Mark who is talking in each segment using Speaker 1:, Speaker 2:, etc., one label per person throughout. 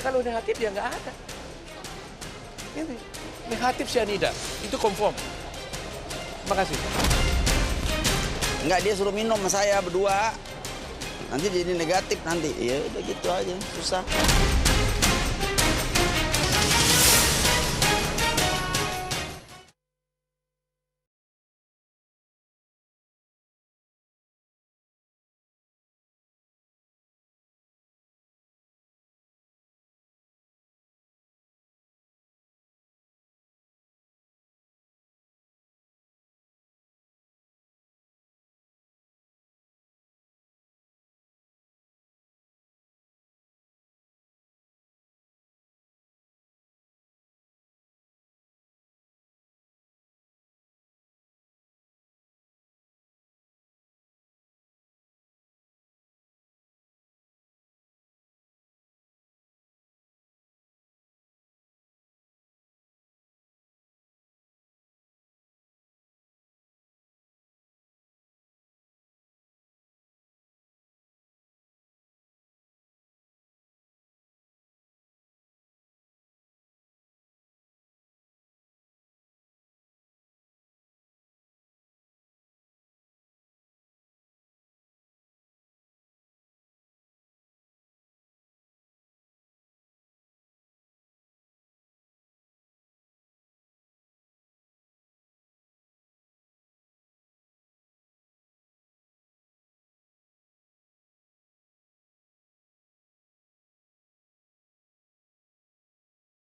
Speaker 1: Kalau negatif ya nggak ada. Ini negatif cyanida, itu konform. Terima kasih.
Speaker 2: Enggak, dia suruh minum sama saya berdua. Nanti jadi negatif nanti. Ya udah gitu aja, susah.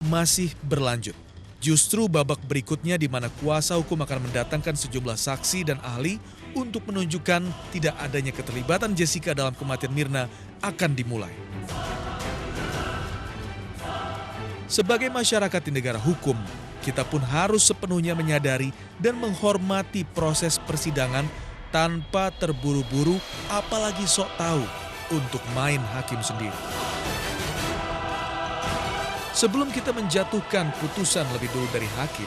Speaker 3: Masih berlanjut. Justru babak berikutnya di mana kuasa hukum akan mendatangkan sejumlah saksi dan ahli untuk menunjukkan tidak adanya keterlibatan Jessica dalam kematian Mirna akan dimulai. Sebagai masyarakat di negara hukum, kita pun harus sepenuhnya menyadari dan menghormati proses persidangan tanpa terburu-buru apalagi sok tahu untuk main hakim sendiri. Sebelum kita menjatuhkan putusan lebih dulu dari hakim,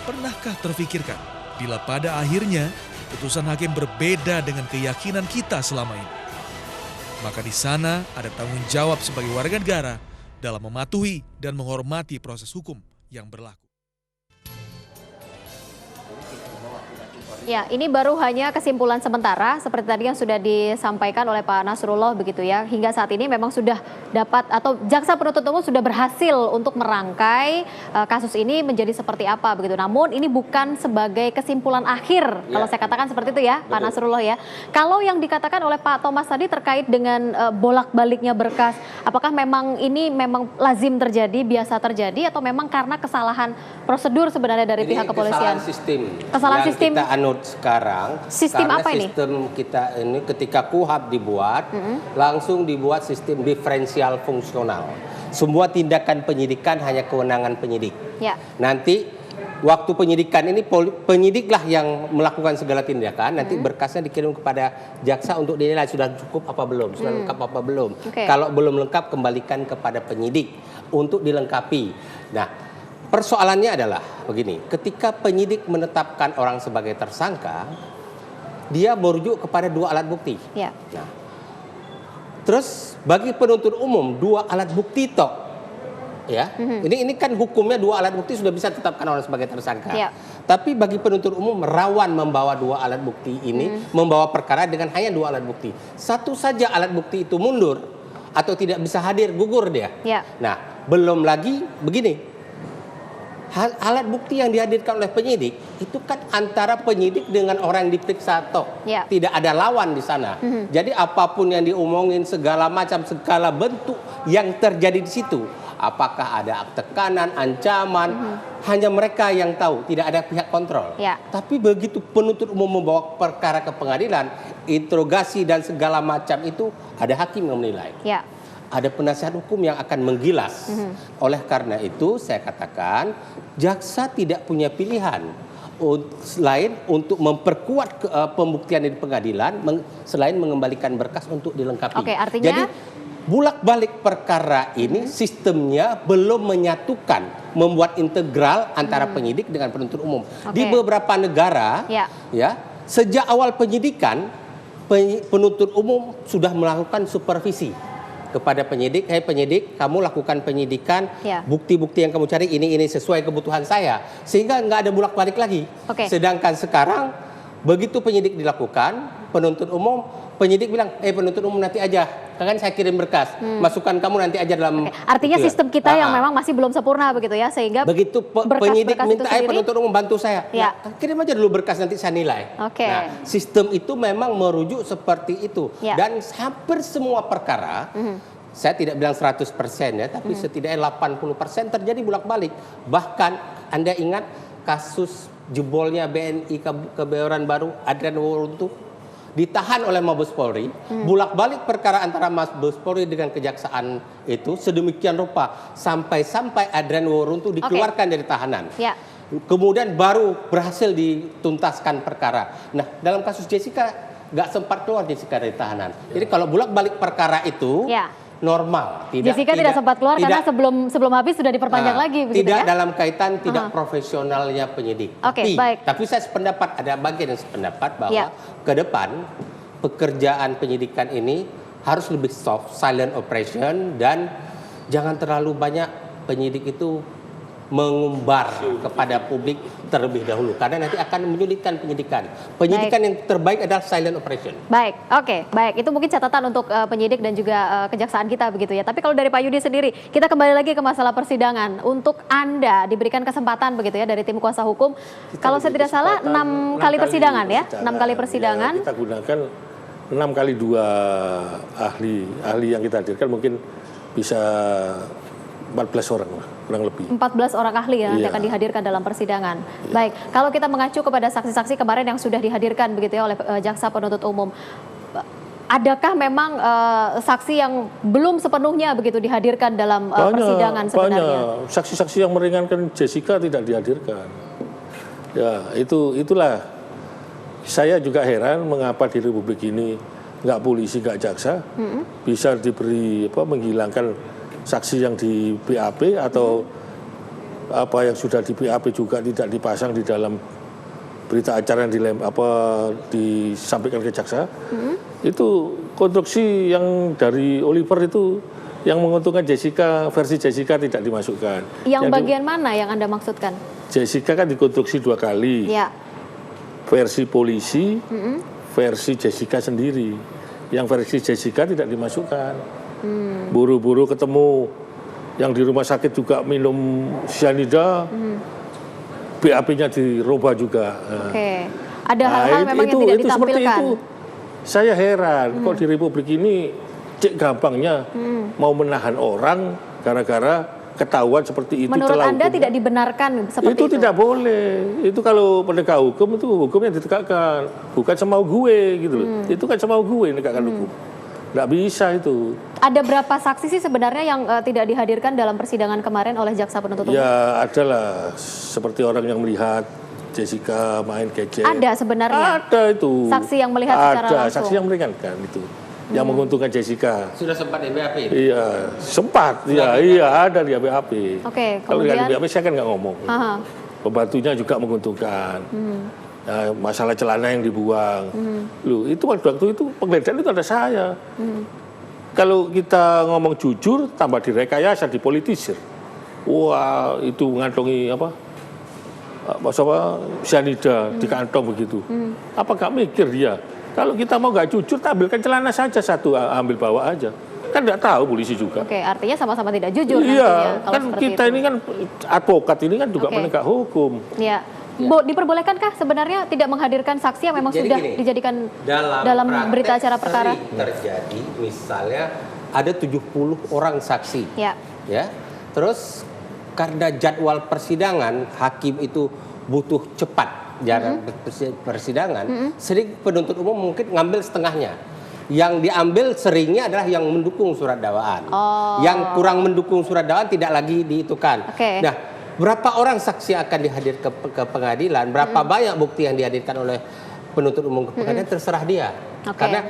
Speaker 3: pernahkah terfikirkan bila pada akhirnya putusan hakim berbeda dengan keyakinan kita selama ini? Maka di sana ada tanggung jawab sebagai warga negara dalam mematuhi dan menghormati proses hukum yang berlaku.
Speaker 4: Ya, ini baru hanya kesimpulan sementara seperti tadi yang sudah disampaikan oleh Pak Nasrullah begitu ya. Hingga saat ini memang sudah dapat atau jaksa penuntut umum sudah berhasil untuk merangkai kasus ini menjadi seperti apa begitu. Namun ini bukan sebagai kesimpulan akhir kalau saya katakan seperti itu ya, Pak Nasrullah ya. Kalau yang dikatakan oleh Pak Thomas tadi terkait dengan bolak-baliknya berkas, apakah memang ini memang lazim terjadi, biasa terjadi atau memang karena kesalahan prosedur sebenarnya dari pihak kepolisian? Kesalahan sistem.
Speaker 5: Kita anut sekarang
Speaker 4: sistem
Speaker 5: karena
Speaker 4: apa ini?
Speaker 5: Sistem kita ini ketika KUHP dibuat langsung dibuat sistem diferensial fungsional. Semua tindakan penyidikan hanya kewenangan penyidik.
Speaker 4: Ya.
Speaker 5: Nanti waktu penyidikan ini penyidiklah yang melakukan segala tindakan. Nanti berkasnya dikirim kepada jaksa untuk dinilai sudah cukup apa belum, sudah lengkap apa belum. Kalau belum lengkap kembalikan kepada penyidik untuk dilengkapi. Nah, persoalannya adalah begini, ketika penyidik menetapkan orang sebagai tersangka, dia merujuk kepada dua alat bukti.
Speaker 4: Ya.
Speaker 5: Nah, terus bagi penuntut umum dua alat bukti tok, ya, ini kan hukumnya dua alat bukti sudah bisa tetapkan orang sebagai tersangka. Ya. Tapi bagi penuntut umum rawan membawa dua alat bukti ini, membawa perkara dengan hanya dua alat bukti. Satu saja alat bukti itu mundur atau tidak bisa hadir, gugur dia.
Speaker 4: Ya.
Speaker 5: Nah, belum lagi begini. Alat bukti yang dihadirkan oleh penyidik itu kan antara penyidik dengan orang yang diperiksa tok.
Speaker 4: Ya.
Speaker 5: Tidak ada lawan di sana. Jadi apapun yang diomongin segala macam segala bentuk yang terjadi di situ, apakah ada tekanan, ancaman, hanya mereka yang tahu, tidak ada pihak kontrol.
Speaker 4: Ya.
Speaker 5: Tapi begitu penuntut umum membawa perkara ke pengadilan, interogasi dan segala macam itu ada hakim yang menilai.
Speaker 4: Ya.
Speaker 5: Ada penasihat hukum yang akan menggilas. Oleh karena itu saya katakan jaksa tidak punya pilihan selain untuk memperkuat pembuktian di pengadilan selain mengembalikan berkas untuk dilengkapi.
Speaker 4: Oke, artinya
Speaker 5: jadi bolak-balik perkara ini sistemnya belum menyatukan, membuat integral antara penyidik dengan penuntut umum. Di beberapa negara ya sejak awal penyidikan penuntut umum sudah melakukan supervisi kepada penyidik, penyidik, kamu lakukan penyidikan, bukti-bukti yang kamu cari ini sesuai kebutuhan saya, sehingga nggak ada bolak-balik lagi. Sedangkan sekarang begitu penyidik dilakukan, penuntut umum, penyidik bilang, penuntut umum nanti aja, kan saya kirim berkas, masukan kamu nanti aja dalam.
Speaker 4: Artinya sistem kita yang memang masih belum sempurna begitu ya, sehingga
Speaker 5: begitu penyidik minta, penuntut umum bantu saya, kirim aja dulu berkas nanti saya nilai. Nah, sistem itu memang merujuk seperti itu, dan hampir semua perkara, saya tidak bilang 100% ya, tapi setidaknya 80% terjadi bolak-balik. Bahkan Anda ingat kasus jebolnya BNI Kebayoran Baru, Adrian Woruntuh ditahan oleh Mabes Polri, bolak-balik perkara antara Mabes Polri dengan kejaksaan itu sedemikian rupa sampai Adrian Woruntuh dikeluarkan dari tahanan. Kemudian baru berhasil dituntaskan perkara. Nah, dalam kasus Jessica nggak sempat keluar Jessica dari tahanan. Jadi kalau bolak-balik perkara itu normal.
Speaker 4: Jessica tidak sempat keluar karena sebelum habis sudah diperpanjang lagi. Begitu,
Speaker 5: tidak dalam kaitan tidak profesionalnya penyidik. Tapi saya sependapat, ada bagian yang sependapat bahwa ke depan pekerjaan penyidikan ini harus lebih soft, silent operation, dan jangan terlalu banyak penyidik itu mengumbar kepada publik terlebih dahulu, karena nanti akan menyulitkan penyidikan. Penyidikan yang terbaik adalah silent operation.
Speaker 4: Baik, baik. Itu mungkin catatan untuk penyidik dan juga kejaksaan kita begitu ya. Tapi kalau dari Pak Yudi sendiri, kita kembali lagi ke masalah persidangan. Untuk Anda diberikan kesempatan begitu ya dari tim kuasa hukum. Kalau saya tidak salah 6 kali persidangan ya, 6 kali persidangan.
Speaker 1: Ya, kita gunakan 6 kali 2 ahli yang kita hadirkan mungkin bisa 14 orang lah, kurang lebih. 14
Speaker 4: orang ahli yang nanti akan dihadirkan dalam persidangan. Baik, kalau kita mengacu kepada saksi-saksi kemarin yang sudah dihadirkan begitu ya oleh jaksa penuntut umum, adakah memang saksi yang belum sepenuhnya begitu dihadirkan dalam persidangan sebenarnya?
Speaker 1: Banyak saksi-saksi yang meringankan Jessica tidak dihadirkan. Ya, itulah saya juga heran mengapa di Republik ini nggak polisi, nggak jaksa bisa diberi menghilangkan saksi yang di BAP atau apa yang sudah di BAP juga tidak dipasang di dalam berita acara yang disampaikan ke jaksa. Itu konstruksi yang dari Oliver itu yang menguntungkan Jessica, versi Jessica tidak dimasukkan.
Speaker 4: Yang bagian mana yang Anda maksudkan?
Speaker 1: Jessica kan dikonstruksi 2 kali. Versi polisi, versi Jessica sendiri. Yang versi Jessica tidak dimasukkan. Buru-buru ketemu yang di rumah sakit juga minum cyanida, BAP-nya dirubah juga.
Speaker 4: Ada hal-hal memang yang tidak ditampilkan. Seperti itu. Saya heran kok di Republik ini cek gampangnya mau menahan orang gara-gara ketahuan seperti itu. Menurut Anda tidak dibenarkan seperti itu?
Speaker 1: Itu tidak boleh. Itu kalau penegak hukum itu hukumnya ditegakkan, bukan semau gue gitu loh. Itu kan semau gue menegakkan hukum. Nggak bisa itu. Ada
Speaker 4: berapa saksi sih sebenarnya yang tidak dihadirkan dalam persidangan kemarin oleh jaksa penuntut umum?
Speaker 1: Ya adalah seperti orang yang melihat Jessica main gadget.
Speaker 4: Ada sebenarnya?
Speaker 1: Ada itu.
Speaker 4: Saksi yang melihat secara langsung?
Speaker 1: Ada, saksi yang meringankan itu. Yang menguntungkan Jessica.
Speaker 5: Sudah sempat di BAP?
Speaker 1: Iya, sempat. Iya, ada di BAP. Kalau di BAP saya kan nggak ngomong. Pembantunya juga menguntungkan. Nah, masalah celana yang dibuang. Loh, itu waktu itu penggeledahan itu ada saya. Kalau kita ngomong jujur, tambah direkayasa, dipolitisir. Wah, itu mengantongi cyanida di kantong begitu. Apa nggak mikir dia? Kalau kita mau nggak jujur, tampilkan celana saja satu, ambil bawa aja. Kan nggak tahu polisi juga.
Speaker 4: Artinya sama-sama tidak jujur.
Speaker 1: Iya, kan kita ini kan advokat ini kan juga penegak hukum.
Speaker 4: Iya. Diperbolehkankah sebenarnya tidak menghadirkan saksi yang memang sudah dijadikan dalam berita acara perkara?
Speaker 5: Terjadi misalnya ada 70 orang saksi. Ya. Terus karena jadwal persidangan hakim itu butuh cepat jarak persidangan, sering penuntut umum mungkin ngambil setengahnya. Yang diambil seringnya adalah yang mendukung surat dakwaan. Yang kurang mendukung surat dakwaan tidak lagi dihitungkan. Nah, berapa orang saksi akan dihadirkan ke pengadilan, berapa banyak bukti yang dihadirkan oleh penuntut umum ke pengadilan, terserah dia. Karena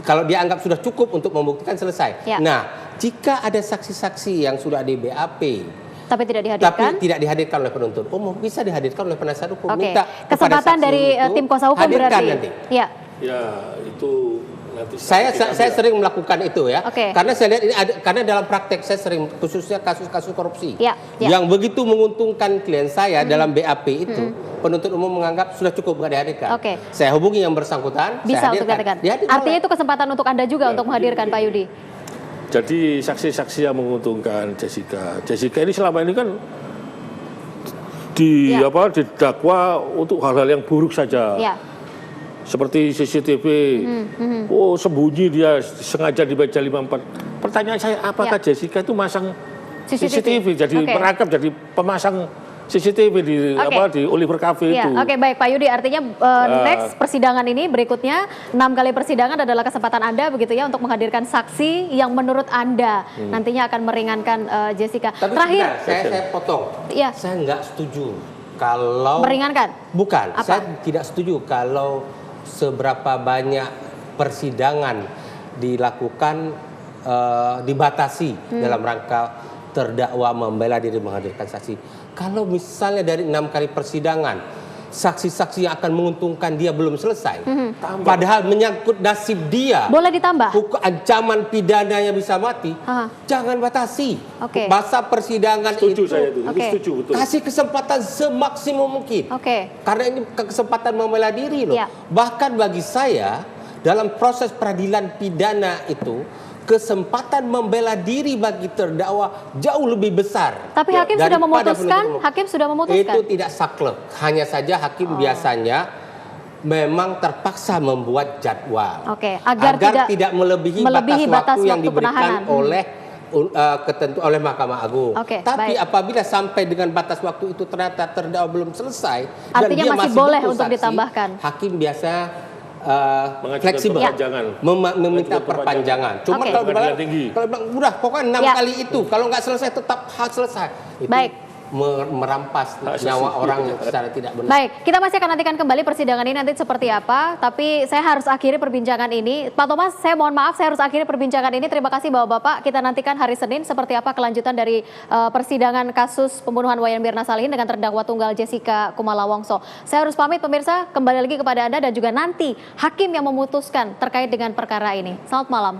Speaker 5: kalau dia anggap sudah cukup untuk membuktikan, selesai. Nah, jika ada saksi-saksi yang sudah di BAP,
Speaker 4: tapi tidak dihadirkan
Speaker 5: oleh penuntut umum, bisa dihadirkan oleh penasihat hukum.
Speaker 4: Minta kesempatan dari tim kuasa hukum berarti.
Speaker 5: Nanti.
Speaker 1: Ya, itu
Speaker 5: Saya sering melakukan itu ya.
Speaker 4: Oke.
Speaker 5: Karena saya lihat ini karena dalam praktek saya sering, khususnya kasus-kasus korupsi
Speaker 4: Ya.
Speaker 5: yang begitu menguntungkan klien saya dalam BAP itu, penuntut umum menganggap sudah cukup nggak dihadirkan.
Speaker 4: Oke.
Speaker 5: Saya hubungi yang bersangkutan,
Speaker 4: Bisa
Speaker 5: saya
Speaker 4: untuk
Speaker 5: hadirkan.
Speaker 4: dihadirkan. Artinya itu kesempatan untuk Anda juga untuk menghadirkan Pak Yudi.
Speaker 1: Jadi saksi-saksi yang menguntungkan Jessica ini selama ini kan didakwa untuk hal-hal yang buruk saja.
Speaker 4: Ya.
Speaker 1: Seperti CCTV, sembunyi dia sengaja di meja 54. Pertanyaan saya, apakah Jessica itu masang CCTV jadi perangkap, jadi pemasang CCTV di di Oliver Cafe itu?
Speaker 4: Oke, baik Pak Yudi, artinya next persidangan ini berikutnya 6 kali persidangan adalah kesempatan Anda begitu ya untuk menghadirkan saksi yang menurut Anda nantinya akan meringankan Jessica.
Speaker 5: Tapi
Speaker 4: terakhir,
Speaker 5: saya potong.
Speaker 4: Ya.
Speaker 5: Saya nggak setuju kalau
Speaker 4: meringankan.
Speaker 5: Bukan,
Speaker 4: Apa?
Speaker 5: saya tidak setuju kalau seberapa banyak persidangan dilakukan dibatasi dalam rangka terdakwa membela diri menghadirkan saksi. Kalau misalnya dari 6 kali persidangan saksi-saksi yang akan menguntungkan dia belum selesai, padahal menyangkut nasib dia,
Speaker 4: Boleh ditambah?
Speaker 5: ancaman pidananya bisa mati, jangan batasi.
Speaker 4: Oke.
Speaker 5: Masa persidangan
Speaker 1: Setuju
Speaker 5: itu
Speaker 1: saya itu.
Speaker 4: Oke.
Speaker 1: Setuju betul.
Speaker 5: kasih kesempatan semaksimum mungkin.
Speaker 4: Oke.
Speaker 5: Karena ini kesempatan membela diri loh.
Speaker 4: Ya.
Speaker 5: Bahkan bagi saya dalam proses peradilan pidana itu kesempatan membela diri bagi terdakwa jauh lebih besar.
Speaker 4: Tapi hakim sudah
Speaker 5: daripada
Speaker 4: memutuskan,
Speaker 5: penuntut umum.
Speaker 4: hakim sudah memutuskan.
Speaker 5: Itu tidak saklek. Hanya saja hakim biasanya memang terpaksa membuat jadwal.
Speaker 4: Oke, agar tidak
Speaker 5: melebihi batas waktu yang diberikan
Speaker 4: penahanan.
Speaker 5: oleh oleh Mahkamah Agung.
Speaker 4: Oke,
Speaker 5: Tapi
Speaker 4: baik.
Speaker 5: apabila sampai dengan batas waktu itu ternyata terdakwa belum selesai dan
Speaker 4: Artinya
Speaker 5: dia
Speaker 4: masih
Speaker 5: masih
Speaker 4: boleh
Speaker 5: butuh
Speaker 4: untuk
Speaker 5: saksi,
Speaker 4: ditambahkan.
Speaker 5: hakim biasa
Speaker 1: Mengajukan
Speaker 5: fleksibel,
Speaker 1: perpanjangan.
Speaker 5: meminta
Speaker 1: Mengajukan
Speaker 5: perpanjangan. Cuma
Speaker 4: Oke.
Speaker 5: kalau
Speaker 1: Pengadilan tinggi.
Speaker 5: udah pokoknya 6
Speaker 4: Ya.
Speaker 5: kali itu, kalau nggak selesai tetap harus selesai. Itu
Speaker 4: Baik.
Speaker 5: merampas nyawa orang secara tidak benar.
Speaker 4: Baik, kita masih akan nantikan kembali persidangan ini nanti seperti apa. Tapi saya harus akhiri perbincangan ini. Pak Thomas, saya mohon maaf, saya harus akhiri perbincangan ini. Terima kasih Bapak-Bapak. Kita nantikan hari Senin seperti apa kelanjutan dari persidangan kasus pembunuhan Wayan Mirna Salihin dengan terdakwa tunggal Jessica Kumala Wongso. Saya harus pamit pemirsa, kembali lagi kepada Anda dan juga nanti hakim yang memutuskan terkait dengan perkara ini. Selamat malam.